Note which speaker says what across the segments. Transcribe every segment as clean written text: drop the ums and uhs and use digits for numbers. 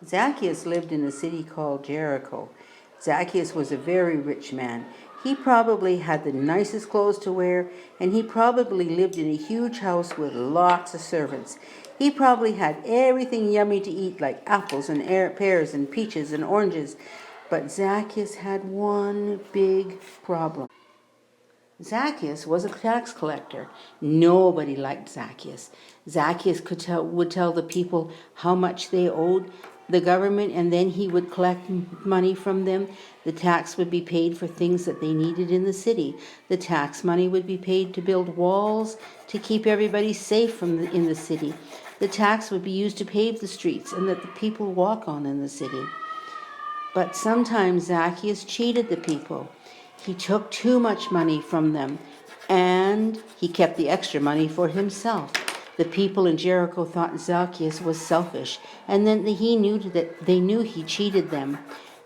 Speaker 1: Zacchaeus lived in a city called Jericho. Zacchaeus was a very rich man. He probably had the nicest clothes to wear, and he probably lived in a huge house with lots of servants. He probably had everything yummy to eat, like apples and pears and peaches and oranges. But Zacchaeus had one big problem. Zacchaeus was a tax collector. Nobody liked Zacchaeus. Zacchaeus would tell the people how much they owed the government, and then he would collect money from them. The tax would be paid for things that they needed in the city. The tax money would be paid to build walls to keep everybody safe in the city. The tax would be used to pave the streets and that the people walk on in the city. But sometimes Zacchaeus cheated the people. He took too much money from them, and he kept the extra money for himself. The people in Jericho thought Zacchaeus was selfish, and then they knew he cheated them,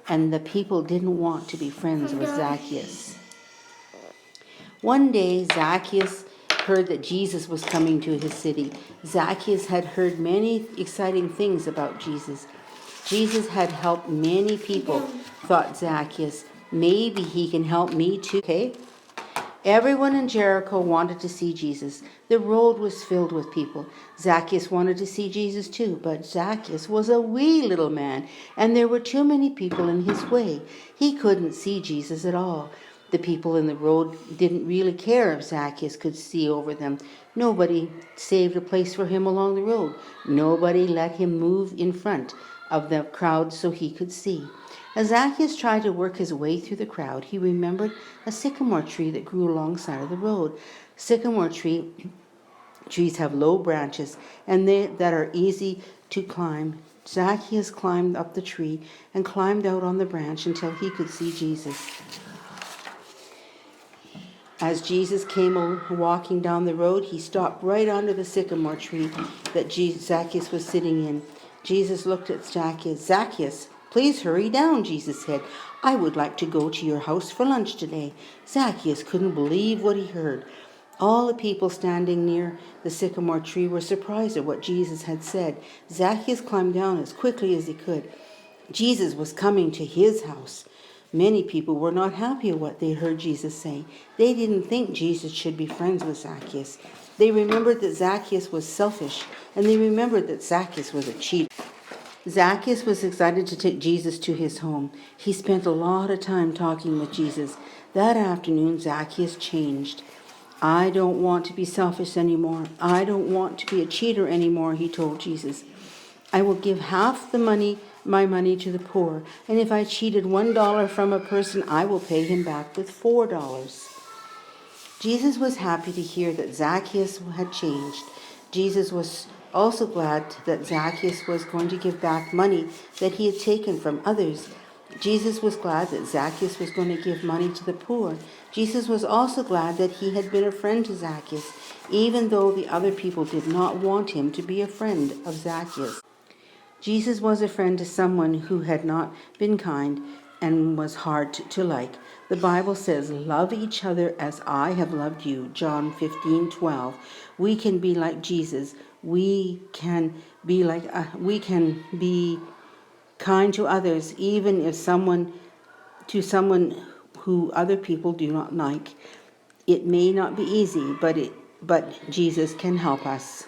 Speaker 1: and the people didn't want to be friends with Zacchaeus. One day, Zacchaeus heard that Jesus was coming to his city. Zacchaeus had heard many exciting things about Jesus. Jesus had helped many people, thought Zacchaeus. Maybe he can help me too. Okay? Everyone in Jericho wanted to see Jesus. The road was filled with people. Zacchaeus wanted to see Jesus too, but Zacchaeus was a wee little man, and there were too many people in his way. He couldn't see Jesus at all. The people in the road didn't really care if Zacchaeus could see over them. Nobody saved a place for him along the road. Nobody let him move in front of the crowd so he could see. As Zacchaeus tried to work his way through the crowd, he remembered a sycamore tree that grew alongside of the road. Trees have low branches and that are easy to climb. Zacchaeus climbed up the tree and climbed out on the branch until he could see Jesus. As Jesus came walking down the road, he stopped right under the sycamore tree that Zacchaeus was sitting in. Jesus looked at Zacchaeus. Zacchaeus, please hurry down, Jesus said. I would like to go to your house for lunch today. Zacchaeus couldn't believe what he heard. All the people standing near the sycamore tree were surprised at what Jesus had said. Zacchaeus climbed down as quickly as he could. Jesus was coming to his house. Many people were not happy at what they heard Jesus say. They didn't think Jesus should be friends with Zacchaeus. They remembered that Zacchaeus was selfish, and they remembered that Zacchaeus was a cheater. Zacchaeus was excited to take Jesus to his home. He spent a lot of time talking with Jesus. That afternoon, Zacchaeus changed. I don't want to be selfish anymore. I don't want to be a cheater anymore, he told Jesus. I will give half my money to the poor, and if I cheated $1 from a person, I will pay him back with $4. Jesus was happy to hear that Zacchaeus had changed. Jesus was also glad that Zacchaeus was going to give back money that he had taken from others. Jesus was glad that Zacchaeus was going to give money to the poor. Jesus was also glad that he had been a friend to Zacchaeus, even though the other people did not want him to be a friend of Zacchaeus. Jesus was a friend to someone who had not been kind and was hard to like. The Bible says, love each other as I have loved you, John 15:12. We can be like Jesus. We can be kind to others, even if someone who other people do not like. It may not be easy, but Jesus can help us.